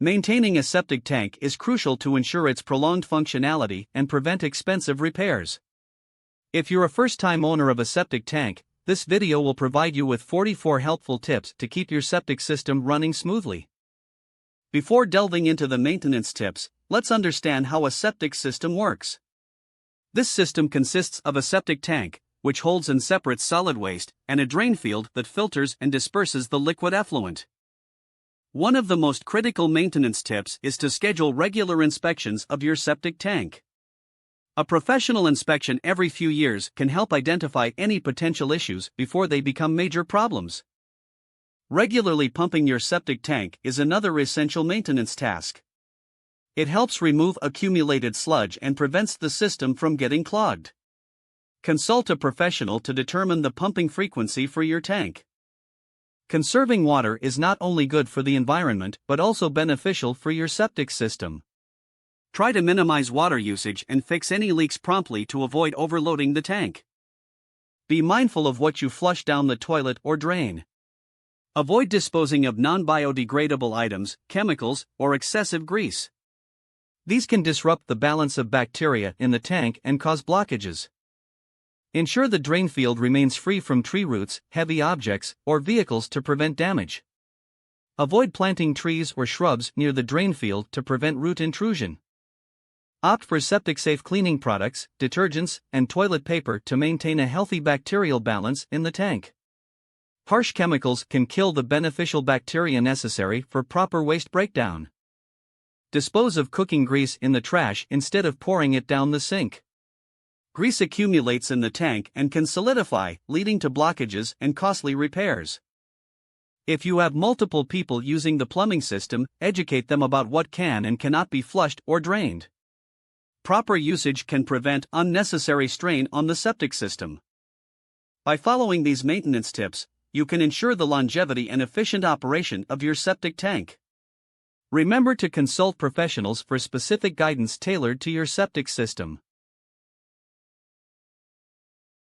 Maintaining a septic tank is crucial to ensure its prolonged functionality and prevent expensive repairs. If you're a first-time owner of a septic tank, this video will provide you with 44 helpful tips to keep your septic system running smoothly. Before delving into the maintenance tips, let's understand how a septic system works. This system consists of a septic tank, which holds and separates solid waste, and a drain field that filters and disperses the liquid effluent. One of the most critical maintenance tips is to schedule regular inspections of your septic tank. A professional inspection every few years can help identify any potential issues before they become major problems. Regularly pumping your septic tank is another essential maintenance task. It helps remove accumulated sludge and prevents the system from getting clogged. Consult a professional to determine the pumping frequency for your tank. Conserving water is not only good for the environment but also beneficial for your septic system. Try to minimize water usage and fix any leaks promptly to avoid overloading the tank. Be mindful of what you flush down the toilet or drain. Avoid disposing of non-biodegradable items, chemicals, or excessive grease. These can disrupt the balance of bacteria in the tank and cause blockages. Ensure the drain field remains free from tree roots, heavy objects, or vehicles to prevent damage. Avoid planting trees or shrubs near the drain field to prevent root intrusion. Opt for septic-safe cleaning products, detergents, and toilet paper to maintain a healthy bacterial balance in the tank. Harsh chemicals can kill the beneficial bacteria necessary for proper waste breakdown. Dispose of cooking grease in the trash instead of pouring it down the sink. Grease accumulates in the tank and can solidify, leading to blockages and costly repairs. If you have multiple people using the plumbing system, educate them about what can and cannot be flushed or drained. Proper usage can prevent unnecessary strain on the septic system. By following these maintenance tips, you can ensure the longevity and efficient operation of your septic tank. Remember to consult professionals for specific guidance tailored to your septic system.